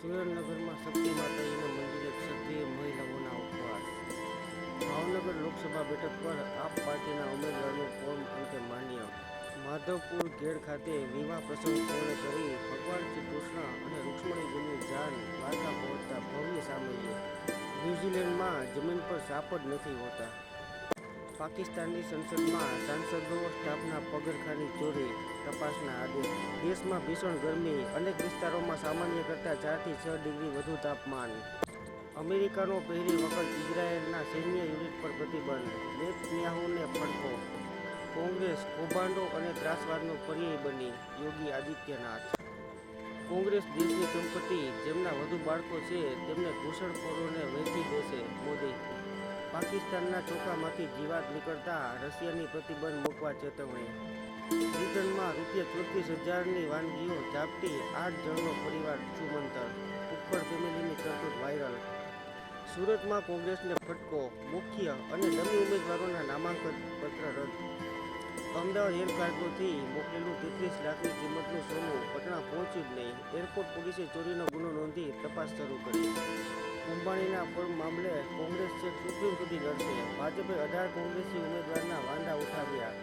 સુરેન્દ્રનગરમાં શક્તિ માતાજીના મંદિરે ક્ષત્રિય મહિલાઓના ઉપવાસ. ભાવનગર લોકસભા બેઠક પર આપ પાર્ટીના ઉમેદવારનું ફોર્મ અંતે માન્ય. માધવપુર ઘેડ ખાતે વિવાહ પ્રસંગ પૂર્ણ કરી ભગવાન શ્રી કૃષ્ણ અને રૂક્ષ્મણીજીની જાન દ્વારકા પહોંચતા ભવ્ય સામૈયું. ન્યૂઝીલેન્ડમાં જમીન પર સાપ જ નથી હોતા. પાકિસ્તાનની સંસદમાં સાંસદો સ્ટાફના પગરખાંની ચોરી, તપાસના આદેશ. દેશમાં ભીષણ ગરમી, અનેક વિસ્તારોમાં સામાન્ય કરતાં 4 થી 6 ડિગ્રી વધુ તાપમાન. અમેરિકાનો પહેલી વખત ઇઝરાયેલના સૈન્ય યુનિટ પર પ્રતિબંધ, નેતન્યાહુને ફટકો. કોંગ્રેસ કૌભાંડો અને ત્રાસવાદનો પર્યાય બની: યોગી આદિત્યનાથ. કોંગ્રેસ દેશની સંપત્તિ, જેમના વધુ બાળકો છે તેમને ઘૂસણખોરોને વહેંચી દેશે: મોદી. પાકિસ્તાનના ચોખામાંથી જીવાત નીકળતા રશિયાની પ્રતિબંધ મૂકવા ચેતવણી. બ્રિટનમાં ₹34,000ની વાનગીઓ ચાખતી 8 જણનો પરિવાર છૂમંતર. ઉપ્પર ફેમિલીની કરતૂત વાયરલ. સુરતમાં કોંગ્રેસને ફટકો, મુખ્ય અને ડમી ઉમેદવારોના નામાંકન પત્ર રદ. અમદાવાદ એર કાર્ગોથી મોકલેલું 33 લાખની કિંમતનું સોનું પટણા પહોંચ્યું જ નહીં. એરપોર્ટ પોલીસે ચોરીનો ગુનો નોંધી તપાસ શરૂ કરી. અંબાણીના ફોર્મ મામલે કોંગ્રેસ છેક સુપ્રીમ સુધી લડશે: ભાજપે 18 કોંગ્રેસી ઉમેદવારના વાંધા ઉઠાવ્યા.